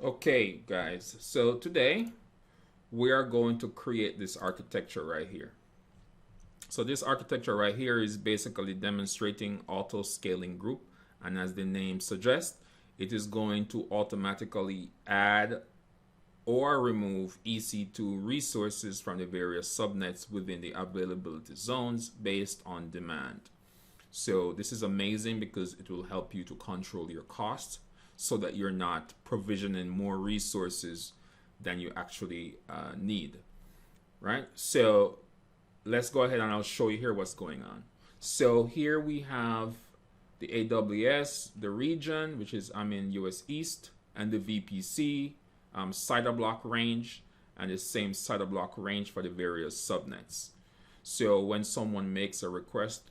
Okay, guys, so today we are going to create this architecture right here. So this architecture right here is basically demonstrating auto scaling group, and as the name suggests, it is going to automatically add or remove EC2 resources from the various subnets within the availability zones based on demand. So this is amazing because it will help you to control your costs so that you're not provisioning more resources than you actually need, right? So let's go ahead and I'll show you here what's going on. So here we have the AWS, the region, which is I'm in US East, and the VPC, CIDR block range, and the same CIDR block range for the various subnets. So when someone makes a request,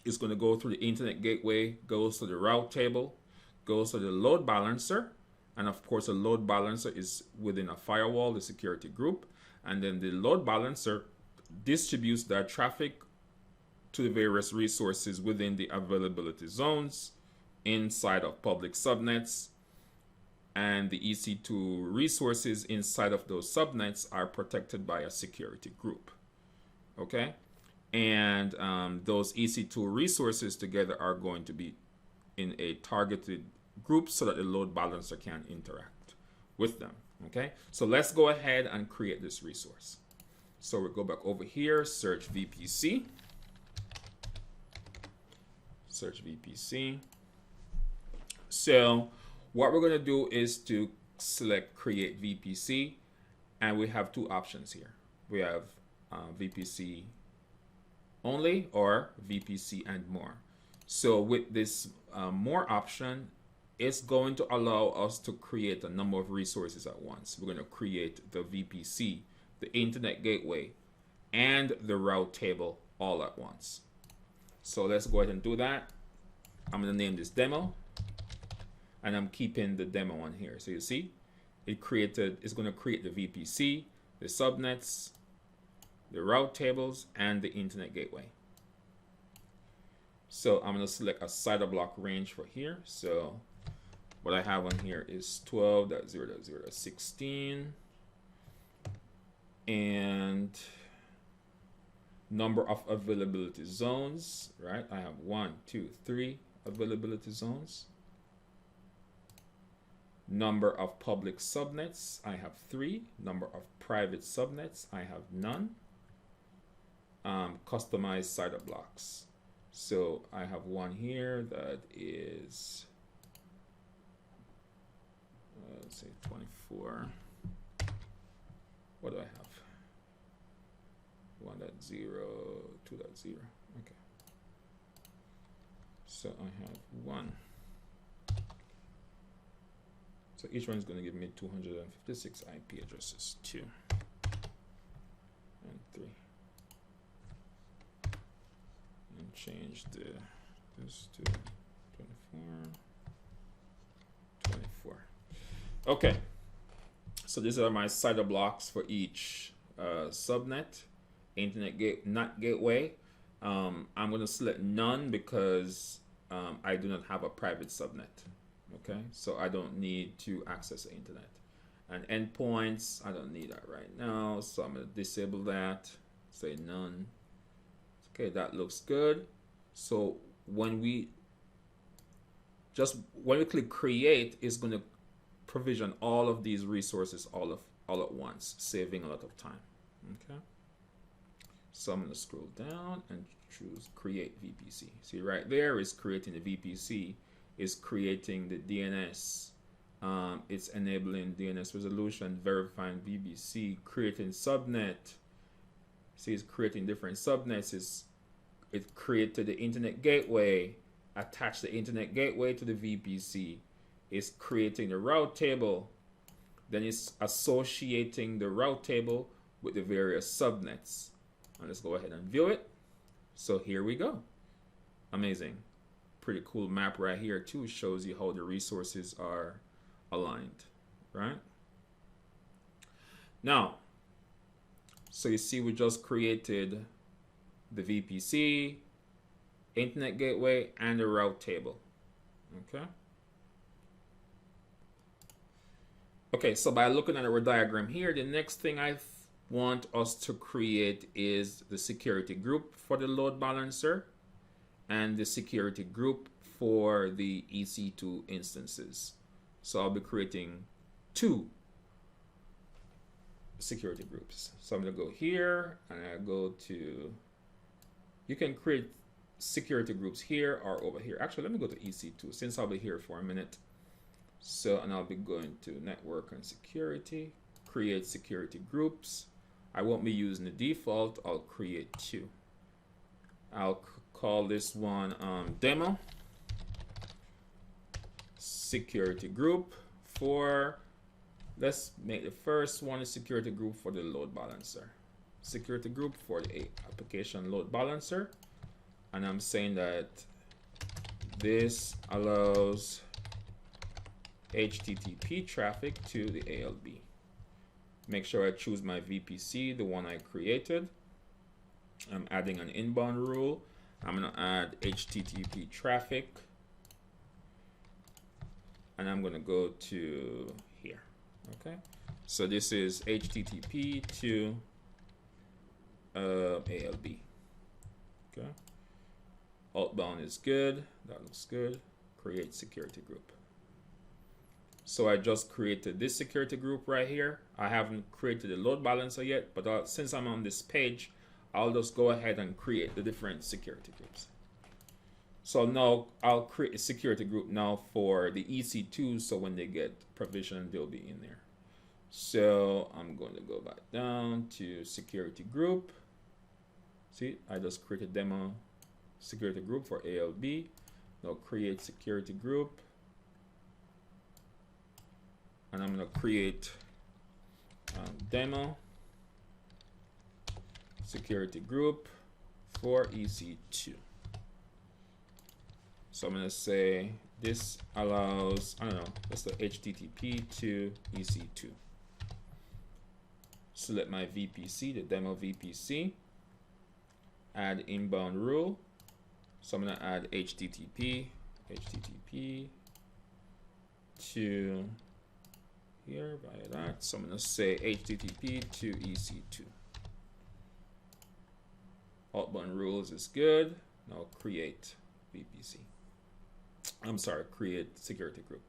it's going to go through the internet gateway, goes to the route table, goes to the load balancer, and of course the load balancer is within a firewall, the security group, and then the load balancer distributes that traffic to the various resources within the availability zones inside of public subnets, and the EC2 resources inside of those subnets are protected by a security group. Okay, and those EC2 resources together are going to be in a targeted group so that the load balancer can interact with them. Okay, so let's go ahead and create this resource. So we'll go back over here, search VPC, search VPC. So what we're going to do is to select create VPC, and we have two options here. We have VPC only or VPC and more. So with this more option, it's going to allow us to create a number of resources at once. We're going to create the VPC, the internet gateway, and the route table all at once. So let's go ahead and do that. I'm going to name this demo, and I'm keeping the demo on here. So you see, it's going to create the VPC, the subnets, the route tables, and the internet gateway. So I'm going to select a CIDR block range for here. So what I have on here is 12.0.0.16, and number of availability zones, right? I have 1, 2, 3 availability zones. Number of public subnets, I have 3. Number of private subnets, I have none. Customized CIDR blocks. So I have one here that is, let's say 24. What do I have? 1.0, 2.0. Okay. So I have 1. So each one is going to give me 256 IP addresses. 2 and 3. And change this to 24. Okay. So these are my CIDR blocks for each subnet, internet gateway. I'm going to select none because I do not have a private subnet. Okay, so I don't need to access the internet. And endpoints, I don't need that right now, so I'm going to disable that, say none. Okay, that looks good. So when we click create, it's going to provision all of these resources all at once, saving a lot of time. Okay, so I'm going to scroll down and choose create VPC. See right there is creating the VPC, is creating the DNS, it's enabling DNS resolution, verifying VPC, creating subnet. See, it's creating different subnets. It created the internet gateway, attached the internet gateway to the VPC. It's creating the route table, then it's associating the route table with the various subnets. And let's go ahead and view it. So here we go. Amazing. Pretty cool map right here too. Shows you how the resources are aligned, right? Now, so you see we just created the VPC, internet gateway, and the route table. Okay. Okay, so by looking at our diagram here, the next thing I want us to create is the security group for the load balancer and the security group for the EC2 instances. So I'll be creating 2 security groups. So I'm going to go here and I go to, you can create security groups here or over here. Actually, let me go to EC2 since I'll be here for a minute. So, and I'll be going to network and security, create security groups. I won't be using the default. I'll create 2. I'll call this one demo security group for, let's make the first one a security group for the load balancer. Security group for the application load balancer. And I'm saying that this allows HTTP traffic to the ALB. Make sure I choose my VPC, the one I created. I'm adding an inbound rule. I'm going to add HTTP traffic. And I'm going to go to here. Okay. So this is HTTP to ALB. Okay. Outbound is good. That looks good. Create security group. So I just created this security group right here. I haven't created the load balancer yet, but since I'm on this page, I'll just go ahead and create the different security groups. So now I'll create a security group now for the EC2, so when they get provisioned, they'll be in there. So I'm going to go back down to security group. See, I just created demo security group for ALB. Now create security group. And I'm going to create demo security group for EC2. So I'm going to say this allows, I don't know, let's do HTTP to EC2. Select my VPC, the demo VPC. Add inbound rule. So I'm going to add HTTP to here via that. So I'm going to say HTTP to EC2. Outbound rules is good. Now create VPC. I'm sorry, create security group.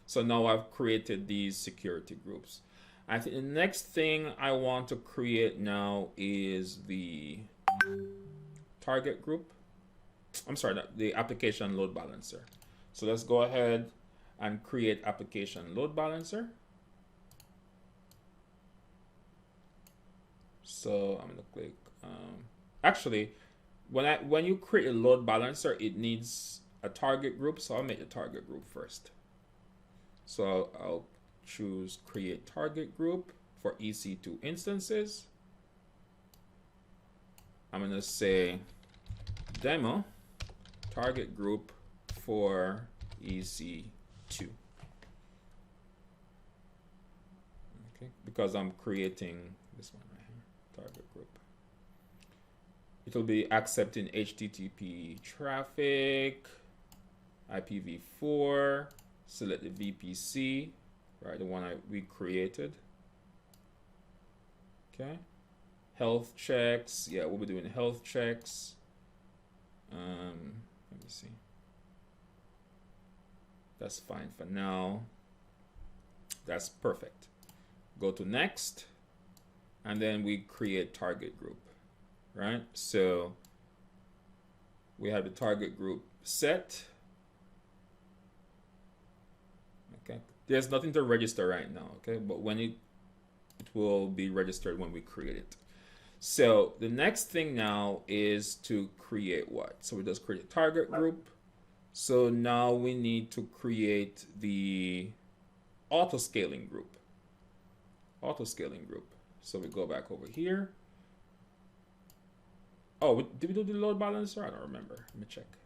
So now I've created these security groups. I think the next thing I want to create now is the target group. I'm sorry, the application load balancer. So let's go ahead and create application load balancer. So I'm going to click. Actually, when you create a load balancer, it needs a target group. So I'll make the target group first. So I'll choose create target group for EC2 instances. I'm going to say demo target group for EC2. Okay, because I'm creating this one right here, target group. It'll be accepting HTTP traffic, IPv4, select the VPC, right, the one we created. Okay, health checks, yeah, we'll be doing health checks. Let me see. That's fine for now. That's perfect. Go to next, and then we create target group, right? So we have the target group set. Okay, there's nothing to register right now, okay, but when it will be registered when we create it. So the next thing now is to create what? So we just create a target group. So now we need to create the auto scaling group. So we go back over here. Oh, did we do the load balancer? I don't remember. Let me check.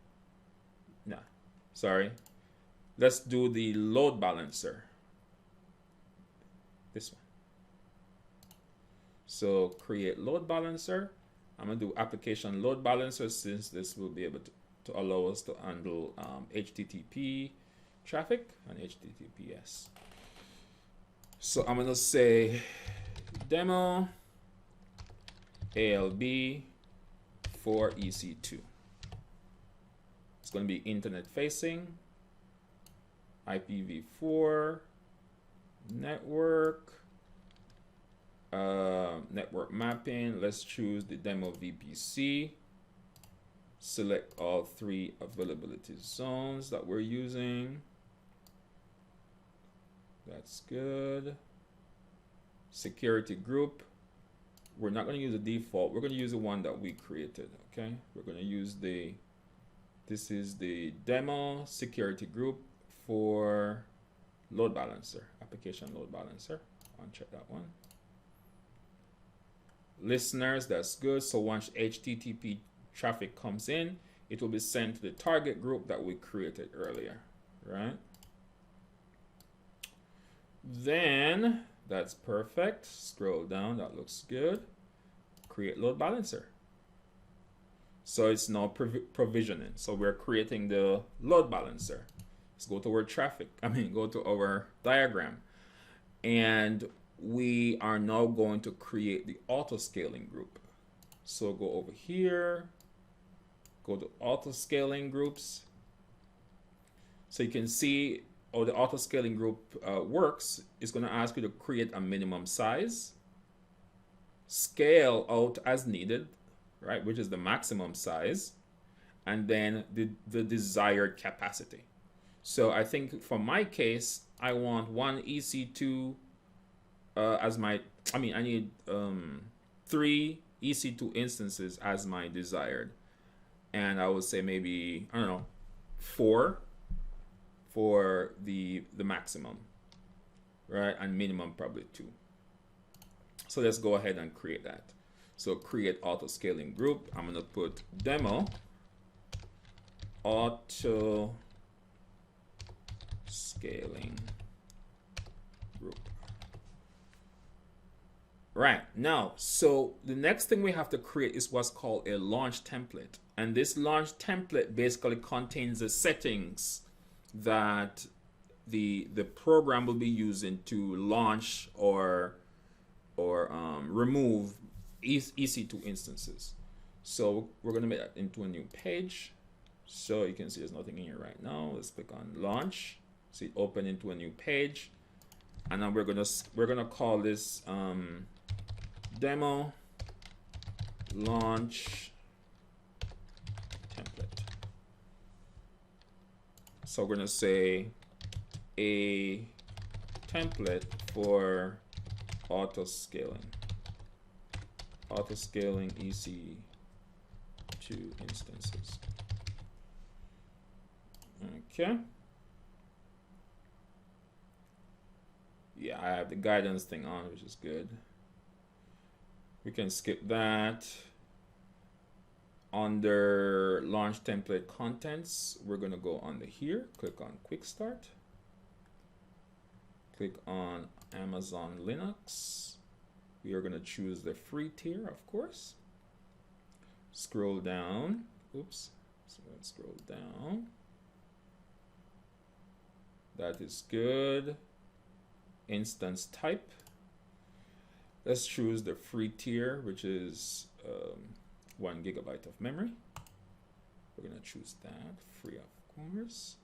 Nah, sorry. Let's do the load balancer. This one. So create load balancer. I'm going to do application load balancer since this will be able to allow us to handle HTTP traffic and HTTPS. So I'm gonna say demo ALB for EC2. It's gonna be internet facing, IPv4, network, network mapping. Let's choose the demo VPC. Select all 3 availability zones that we're using. That's good. Security group. We're not going to use the default. We're going to use the one that we created. Okay. We're going to use this is the demo security group for load balancer, application load balancer. Uncheck that one. Listeners, that's good. So once HTTP traffic comes in, it will be sent to the target group that we created earlier, right? Then that's perfect. Scroll down, that looks good. Create load balancer. So it's now provisioning. So we're creating the load balancer. Let's go to our go to our diagram. And we are now going to create the auto scaling group. So go over here, go to auto scaling groups. So you can see how the auto scaling group works. It's going to ask you to create a minimum size, scale out as needed, right, which is the maximum size, and then the desired capacity. So I think for my case, I want 1 EC2 as my, I need 3 EC2 instances as my desired. And I would say maybe, I don't know, 4 for the maximum, right? And minimum probably 2. So let's go ahead and create that. So create auto scaling group. I'm gonna put demo auto scaling group. Right, now, so the next thing we have to create is what's called a launch template. And this launch template basically contains the settings that the program will be using to launch or remove EC2 instances. So we're going to make that into a new page. So you can see there's nothing in here right now. Let's click on launch. See, open into a new page. And then we're gonna call this demo launch template. So we're gonna say a template for auto scaling EC2 instances. Okay. Yeah, I have the guidance thing on, which is good. We can skip that. Under launch template contents, we're going to go under here, click on quick start. Click on Amazon Linux. We are going to choose the free tier, of course. Scroll down. Oops. So let's scroll down. That is good. Instance type. Let's choose the free tier, which is 1 gigabyte of memory. We're going to choose that, free of course.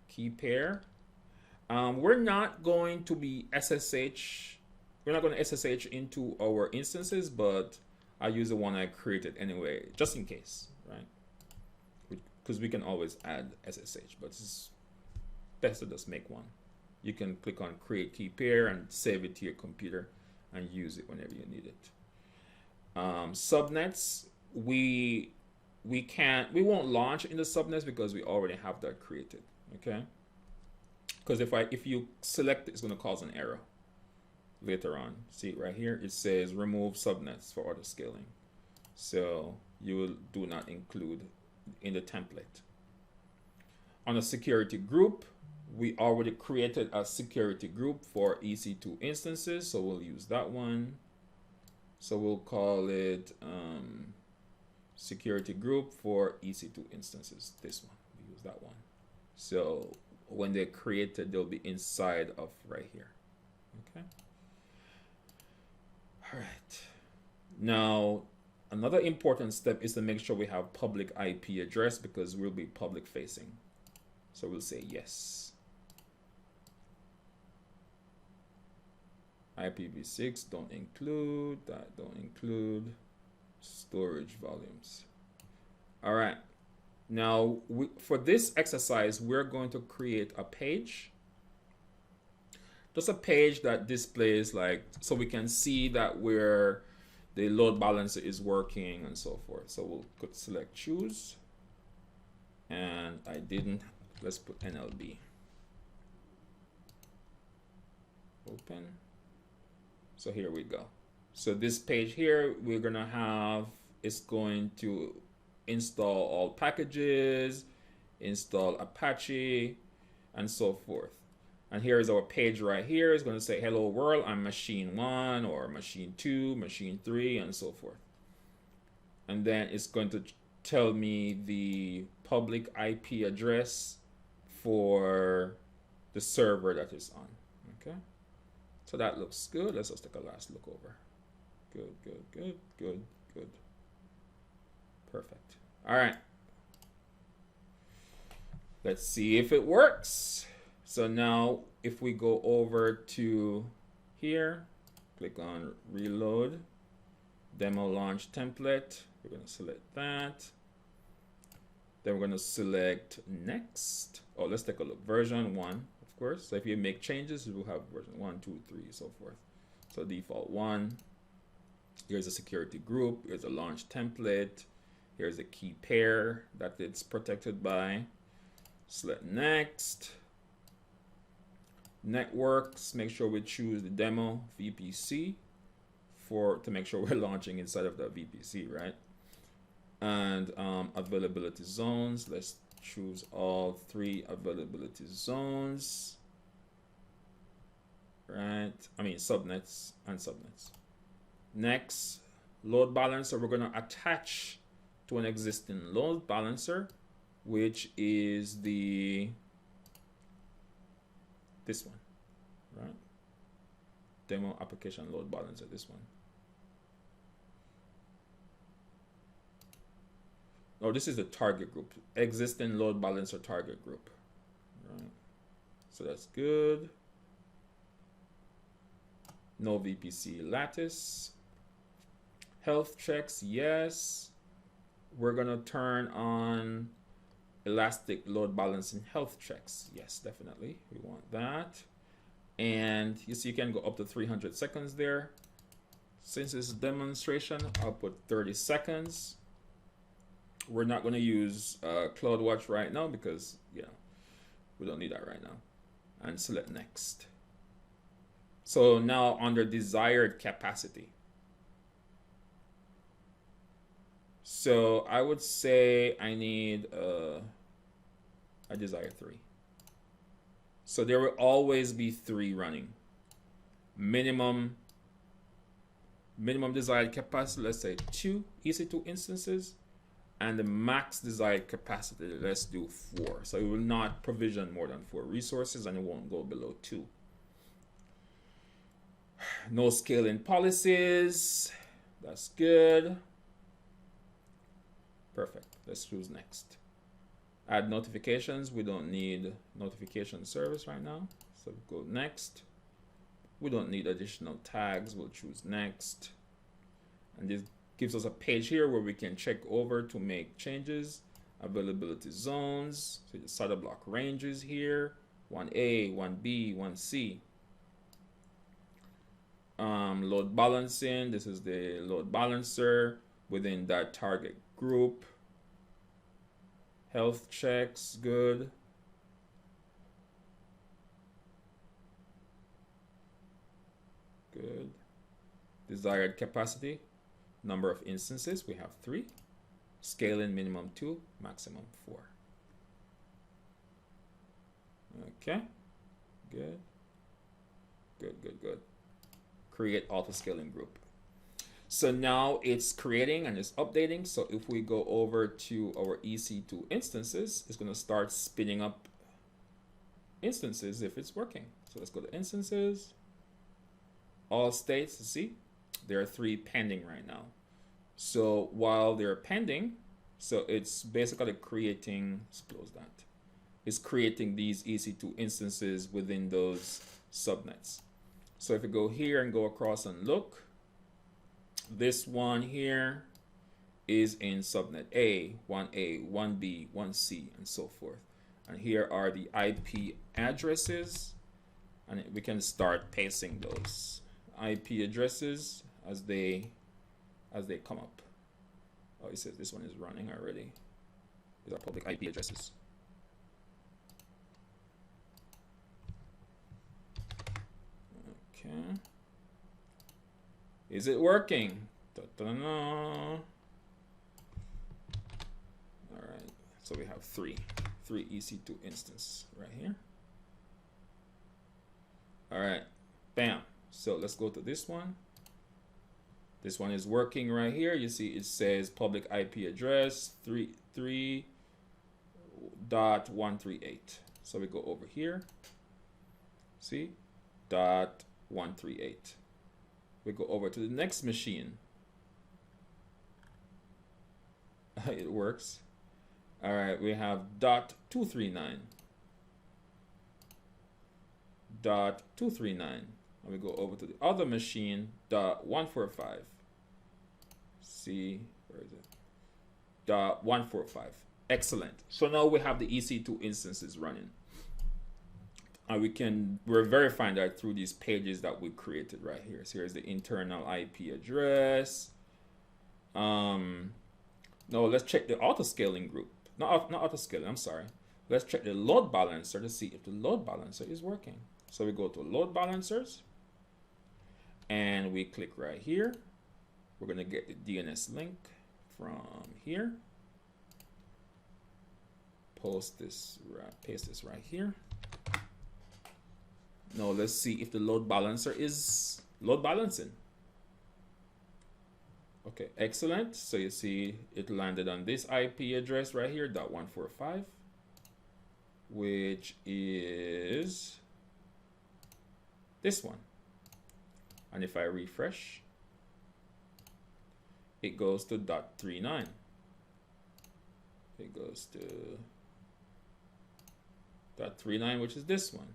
Key pair. We're not going to be SSH. We're not going to SSH into our instances, but I use the one I created anyway, just in case, right? Because we can always add SSH, but it's best to just make one. You can click on create key pair and save it to your computer and use it whenever you need it. Subnets, we won't launch in the subnets because we already have that created. Okay. Because if you select it, it's going to cause an error later on. See right here, it says remove subnets for auto scaling. So you will do not include in the template. On a security group, we already created a security group for EC2 instances, so we'll use that one. So we'll call it security group for EC2 instances. This one, we use that one. So when they're created, they'll be inside of right here. Okay. All right. Now, another important step is to make sure we have public IP address because we'll be public facing. So we'll say yes. IPv6 don't include that, don't include storage volumes. All right. Now, for this exercise, we're going to create a page. Just a page that displays like, so we can see that where the load balancer is working and so forth. So we'll select choose. And I didn't, let's put NLB. Open. So here we go. So this page here, we're gonna have, it's going to install all packages, install Apache, and so forth. And here is our page right here. It's going to say, hello world, I'm machine 1 or machine 2, machine 3, and so forth. And then it's going to tell me the public IP address for the server that is on. Okay. So that looks good. Let's just take a last look over. Good, good, good, good, good. Perfect. All right. Let's see if it works. So now if we go over to here, click on reload, demo launch template, we're going to select that. Then we're going to select next. Oh, let's take a look. Version 1, of course. So if you make changes, you will have version 1, 2, 3, so forth. So default 1. Here's a security group. Here's a launch template. Here's a key pair that it's protected by. Select next. Networks, make sure we choose the demo VPC to make sure we're launching inside of that VPC, right? And availability zones, let's choose all 3 availability zones, right? I mean subnets and subnets. Next, load balancer, we're going to attach to an existing load balancer, which is this one, right? Demo application load balancer, this one. Oh, this is the target group, existing load balancer target group, right? So that's good. No VPC lattice. Health checks, yes. We're gonna turn on elastic load balancing health checks. Yes, definitely. We want that. And you see you can go up to 300 seconds there. Since it's a demonstration, I'll put 30 seconds. We're not going to use CloudWatch right now because, you know, we don't need that right now. And select next. So now under desired capacity. So I would say I need I desire 3. So there will always be 3 running. Minimum desired capacity, let's say 2 EC2 instances, and the max desired capacity, let's do 4. So it will not provision more than 4 resources, and it won't go below 2. No scaling policies, that's good. Perfect. Let's choose next. Add notifications. We don't need notification service right now. So go next. We don't need additional tags. We'll choose next. And this gives us a page here where we can check over to make changes. Availability zones. So the SATA block ranges here. 1A, 1B, 1C. Load balancing. This is the load balancer within that target group. Health checks, good. Good. Desired capacity, number of instances, we have 3. Scaling minimum 2, maximum 4. Okay, good. Good, good, good. Create auto scaling group. So now it's creating and it's updating. So if we go over to our EC2 instances, it's going to start spinning up instances if it's working. So let's go to instances. all states, see, there are 3 pending right now. So while they're pending, so it's basically creating, let's close that. It's creating these EC2 instances within those subnets. So if you go here and go across and look, this one here is in subnet A, 1A, 1B, 1C, and so forth. And here are the IP addresses, and we can start pasting those IP addresses as they come up. Oh, it says this one is running already. These are public IP addresses. Okay. Is it working? All right. So we have three EC2 instances right here. All right. Bam. So let's go to this one. This one is working right here. You see it says public IP address 3.138. So we go over here. See? .138. We go over to the next machine. It works. All right, we have .239. .239. And we go over to the other machine, .145. See, where is it? .145. Excellent. So now we have the EC2 instances running. And we're verifying that through these pages that we created right here. So here's the internal IP address. No, let's check the auto-scaling group. Not auto-scaling, I'm sorry. Let's check the load balancer to see if the load balancer is working. So we go to load balancers and we click right here. We're gonna get the DNS link from here. Paste this right here. Now let's see if the load balancer is load balancing. Okay, excellent. So you see it landed on this IP address right here, .145, which is this one. And if I refresh, it goes to .39. It goes to .39, which is this one.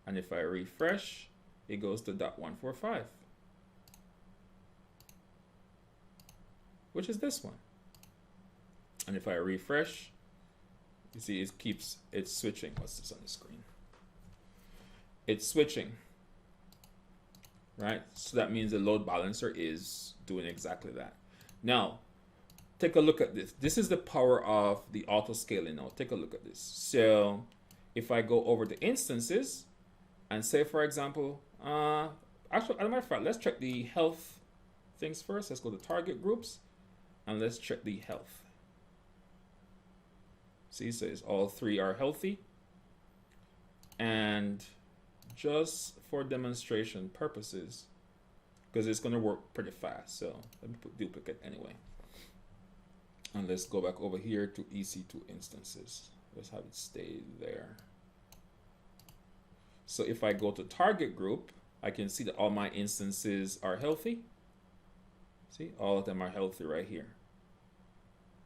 And if I refresh, it goes to .145, which is this one. And if I refresh, you see it's switching. What's this on the screen? It's switching, right? So that means the load balancer is doing exactly that. Now, take a look at this. This is the power of the auto scaling. Now, take a look at this. So if I go over to instances, and say, for example, actually, as a matter of fact, let's check the health things first. Let's go to target groups, and let's check the health. See, so it's all 3 are healthy. And just for demonstration purposes, because it's going to work pretty fast, so let me put duplicate anyway. And let's go back over here to EC2 instances. Let's have it stay there. So if I go to target group, I can see that all my instances are healthy. See, all of them are healthy right here.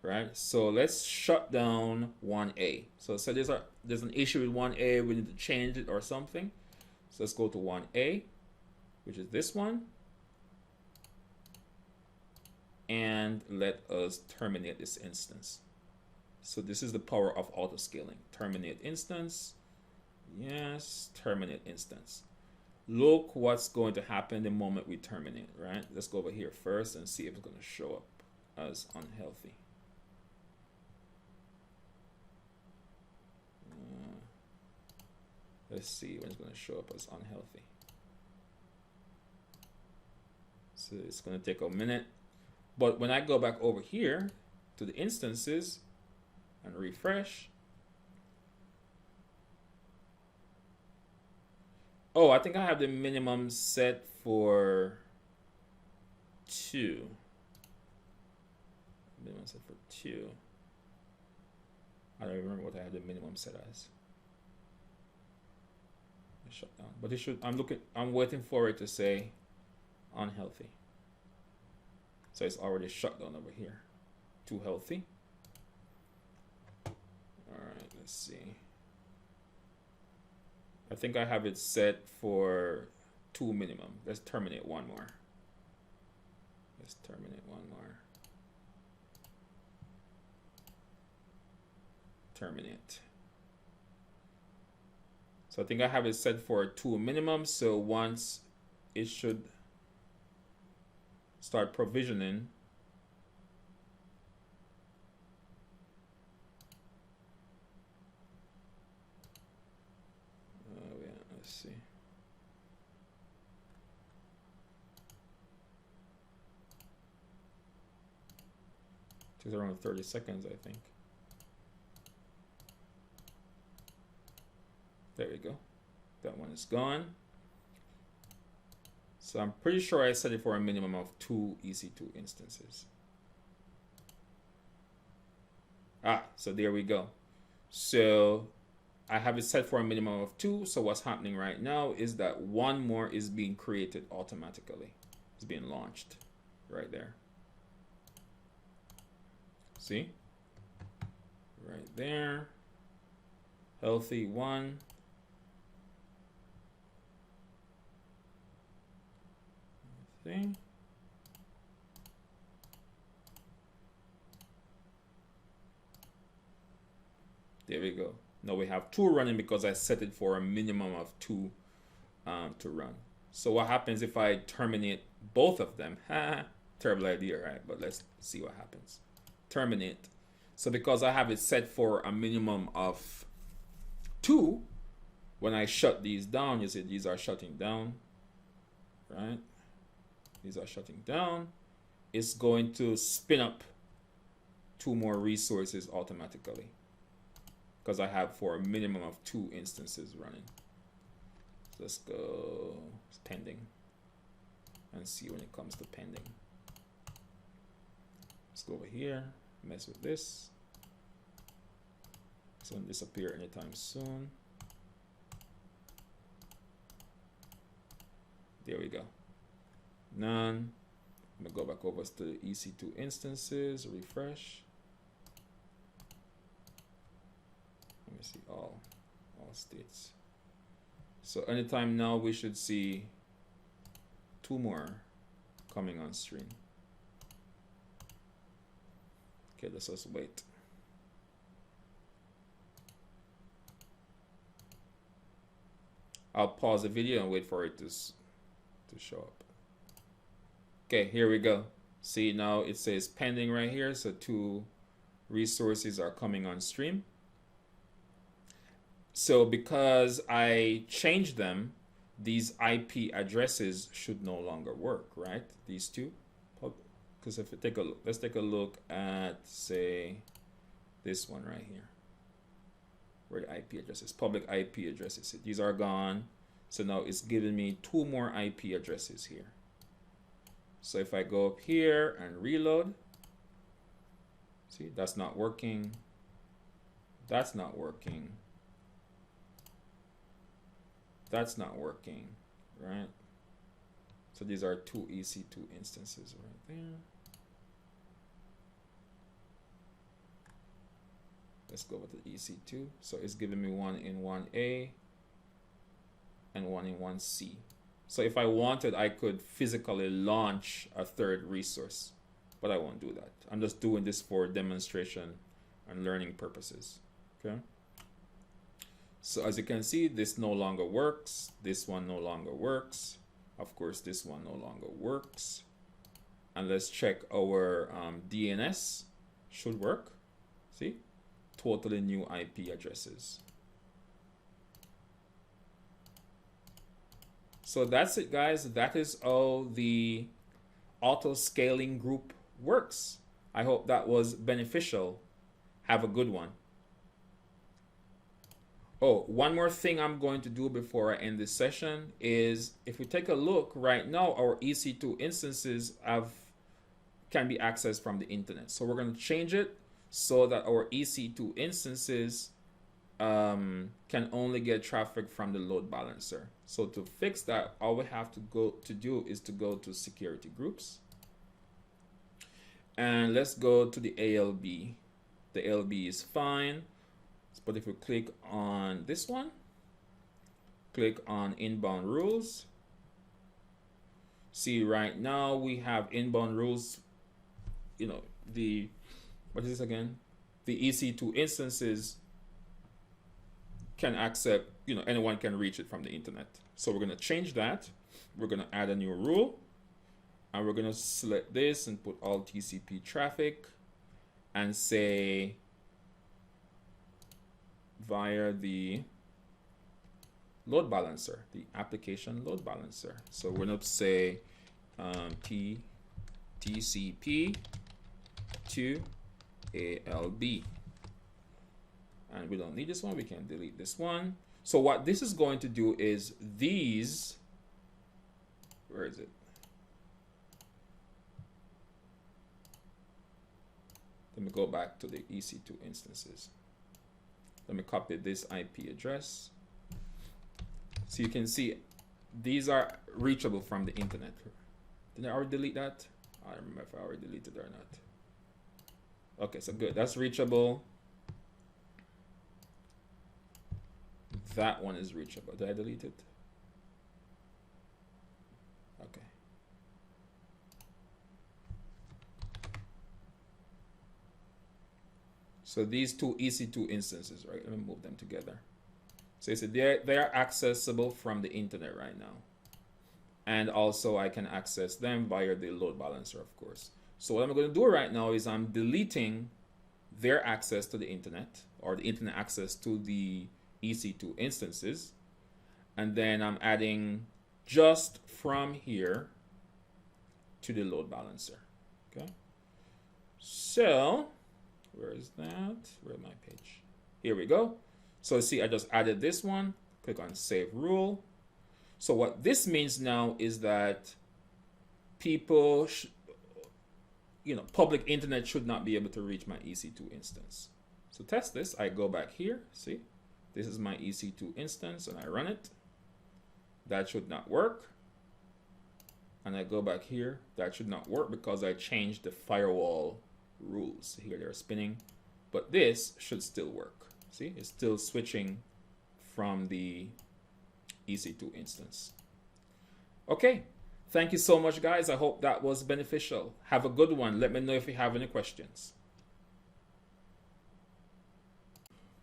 Right? So let's shut down 1A. So there's an issue with 1A, we need to change it or something. So let's go to 1A, which is this one. And let us terminate this instance. So this is the power of auto scaling. Terminate instance. Yes, terminate instance. Look what's going to happen the moment we terminate, right? Let's go over here first and see if it's going to show up as unhealthy. Let's see when it's going to show up as unhealthy. So it's going to take a minute. But when I go back over here to the instances and refresh, oh, I think I have the minimum set for 2. Minimum set for 2. I don't remember what I had the minimum set as. Shut down. But it should. I'm waiting for it to say unhealthy. So it's already shut down over here. Too healthy. All right, let's see. I think I have it set for 2 minimum. Let's terminate one more. Let's terminate one more. Terminate. So I think I have it set for 2 minimum. So once it should start provisioning. Yeah, let's see. Takes around 30 seconds, I think. There we go. That one is gone. So I'm pretty sure I set it for a minimum of 2 EC2 instances. So there we go. So I have it set for a minimum of 2. So what's happening right now is that one more is being created automatically. It's being launched right there. See? Right there. Healthy 1. See? There we go. Now we have 2 running because I set it for a minimum of 2 to run. So what happens if I terminate both of them? Terrible idea, right? But let's see what happens. Terminate. So because I have it set for a minimum of 2, when I shut these down, you see these are shutting down, right? These are shutting down. It's going to spin up 2 more resources automatically because I have for a minimum of 2 instances running. So let's go pending and see when it comes to pending. Let's go over here, mess with this. It's going to disappear anytime soon. There we go. None. I'm going to go back over to the EC2 instances, refresh. Let me see all states. So anytime now we should see 2 more coming on stream. Okay, let's just wait. I'll pause the video and wait for it to show up. Okay, here we go. See, now it says pending right here. So 2 resources are coming on stream. So because I changed them, these IP addresses should no longer work, right? These 2. Because if you take a look, let's take a look at, say, this one right here. Where the IP addresses, public IP addresses. These are gone. So now it's giving me 2 more IP addresses here. So if I go up here and reload, see, that's not working. That's not working. That's not working, right? So these are 2 EC2 instances right there. Let's go with the EC2. So it's giving me one in 1A and one in 1C. So if I wanted, I could physically launch a 3rd resource, but I won't do that. I'm just doing this for demonstration and learning purposes, okay? So as you can see, this no longer works. This one no longer works. Of course, this one no longer works. And let's check our DNS. Should work. See? Totally new IP addresses. So that's it, guys. That is how the auto scaling group works. I hope that was beneficial. Have a good one. Oh, one more thing I'm going to do before I end this session is if we take a look right now, our EC2 instances can be accessed from the internet. So we're going to change it so that our EC2 instances can only get traffic from the load balancer. So to fix that, all we have to do is to go to security groups, and let's go to the ALB. The ALB is fine, but if we click on this one, click on inbound rules, see right now we have inbound rules, you know, what is this again? The EC2 instances can accept, anyone can reach it from the internet. So we're going to change that. We're going to add a new rule, and we're going to select this and put all TCP traffic and say via the load balancer, the application load balancer. So we're going to say TCP to ALB. And we don't need this one. We can delete this one. So what this is going to do is these, where is it? Let me go back to the EC2 instances. Let me copy this IP address. So you can see these are reachable from the internet. Did I already delete that? I don't remember if I already deleted it or not. Okay, so good. That's reachable. That one is reachable. Did I delete it? Okay. So these two EC2 instances, right? Let me move them together. So you see they are accessible from the internet right now. And also I can access them via the load balancer, of course. So what I'm going to do right now is I'm deleting their access to the internet, or the internet access to the EC2 instances, and then I'm adding just from here to the load balancer. Okay, so where is that? Where's my page? Here we go. So see, I just added this one. Click on save rule. So what this means now is that people, public internet should not be able to reach my EC2 instance. So test this. I go back here. See, this is my EC2 instance, and I run it. That should not work. And I go back here. That should not work because I changed the firewall rules. Here they're spinning, but this should still work. See, it's still switching from the EC2 instance. Okay, thank you so much, guys. I hope that was beneficial. Have a good one. Let me know if you have any questions.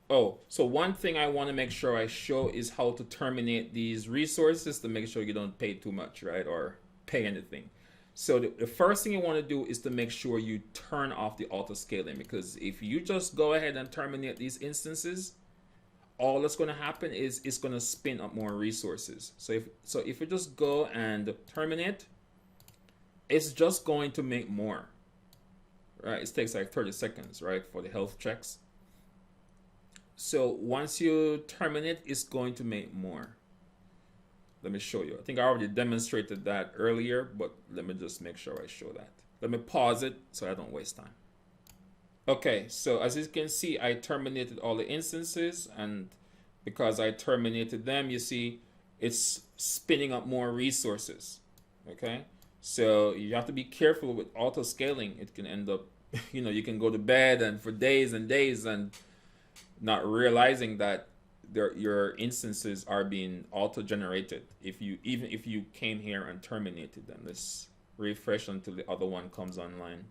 Oh, so one thing I want to make sure I show is how to terminate these resources to make sure you don't pay too much, right? Or pay anything. So the first thing you want to do is to make sure you turn off the auto scaling, because if you just go ahead and terminate these instances, all that's going to happen is it's going to spin up more resources. So if you just go and terminate, it's just going to make more, right? It takes like 30 seconds, right, for the health checks. So once you terminate, it's going to make more. Let me show you. I think I already demonstrated that earlier, but let me just make sure I show that. Let me pause it so I don't waste time. Okay, so as you can see, I terminated all the instances, and because I terminated them, you see it's spinning up more resources. Okay, so you have to be careful with auto scaling. It can end up, you can go to bed and for days and days and not realizing that your instances are being auto-generated even if you came here and terminated them. Let's refresh until the other one comes online,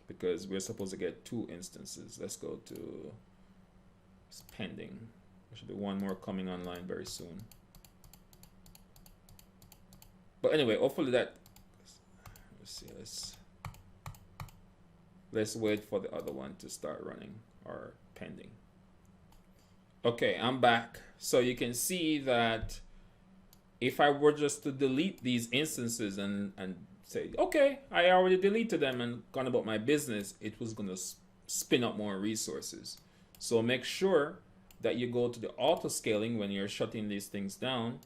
because we're supposed to get 2 instances. Let's go to it's pending. There should be one more coming online very soon. But anyway, hopefully that, let's see, let's wait for the other one to start running or pending. Okay, I'm back. So you can see that if I were just to delete these instances and say, okay, I already deleted them and gone about my business, it was going to spin up more resources. So make sure that you go to the auto scaling when you're shutting these things down.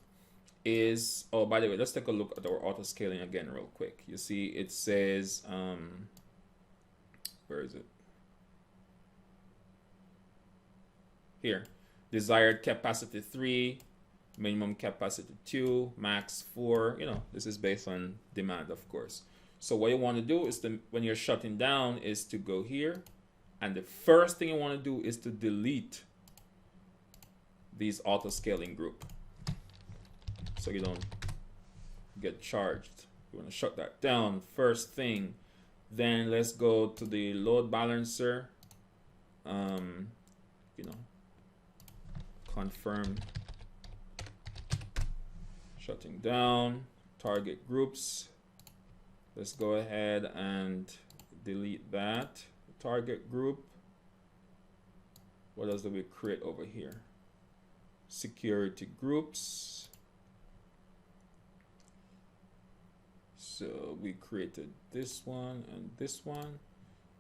Oh, by the way, let's take a look at our auto scaling again real quick. You see it says, where is it? Here. Desired capacity 3, minimum capacity 2, max 4. You know, this is based on demand, of course. So what you want to do is to, when you're shutting down, is to go here, and the first thing you want to do is to delete these auto scaling group, so you don't get charged. You want to shut that down first thing. Then let's go to the load balancer. You know, confirm shutting down target groups. Let's go ahead and delete that target group. What else do we create over here? Security groups. So we created this one and this one.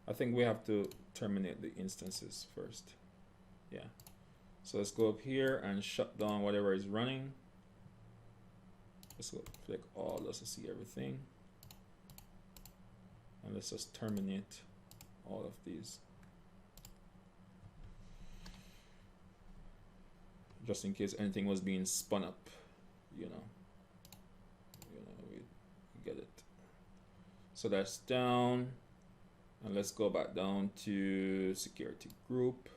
I think we have to terminate the instances first. Yeah. So let's go up here and shut down whatever is running. Let's go click all just to see everything. And let's just terminate all of these. Just in case anything was being spun up, you know, we get it. So that's down. And let's go back down to security group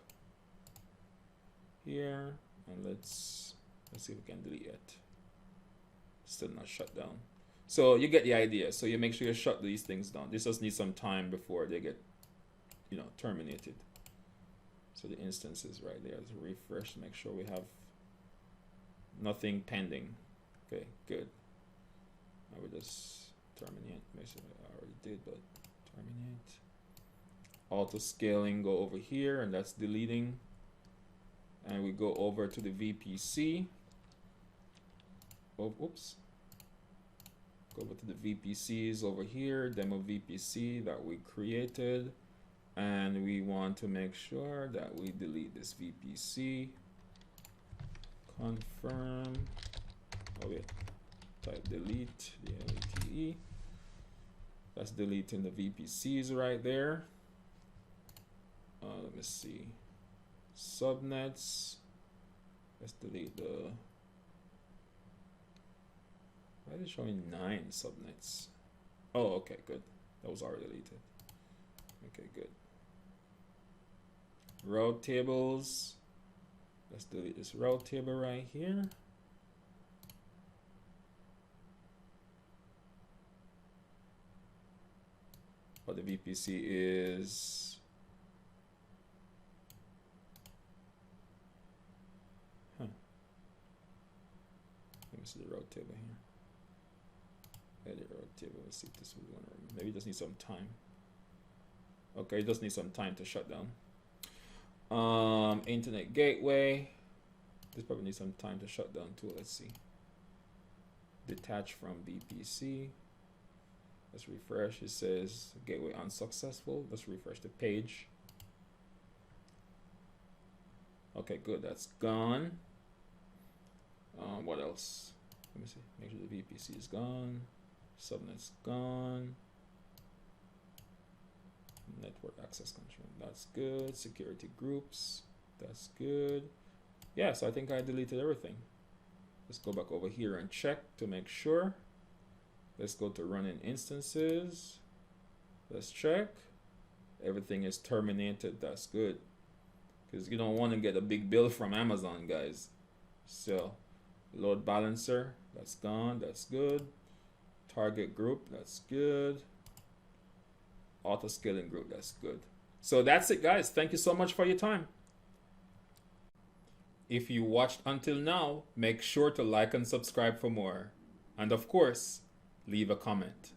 here, and let's see if we can delete it. Still not shut down. So you get the idea. So you make sure you shut these things down. This just needs some time before they get, you know, terminated. So the instances right there. Let's refresh, make sure we have nothing pending. Okay, good. I will just terminate. Make sure I already did, but terminate. Auto scaling, go over here, and that's deleting. And we go over to the VPC. Oh, oops. Go over to the VPCs over here, demo VPC that we created. And we want to make sure that we delete this VPC. Confirm. Oh, wait. Type delete, D-L-E-T-E. That's deleting the VPCs right there. Let me see. Subnets. Let's delete the. Why is it showing 9 subnets? Oh, okay, good. That was already deleted. Okay, good. Route tables. Let's delete this route table right here. But the VPC is. Let me see the route table here. Edit route table. Let's see if this was one. Maybe it just needs some time. Okay, it does need some time to shut down. Internet gateway. This probably needs some time to shut down too. Let's see. Detach from VPC. Let's refresh. It says gateway unsuccessful. Let's refresh the page. Okay, good. That's gone. What else? Let me see. Make sure the VPC is gone. Subnet's gone. Network access control. That's good. Security groups. That's good. Yeah, so I think I deleted everything. Let's go back over here and check to make sure. Let's go to running instances. Let's check. Everything is terminated. That's good. Because you don't want to get a big bill from Amazon, guys. So, load balancer. That's gone. That's good. Target group. That's good. Auto scaling group. That's good. So that's it, guys. Thank you so much for your time. If you watched until now, make sure to like and subscribe for more. And of course, leave a comment.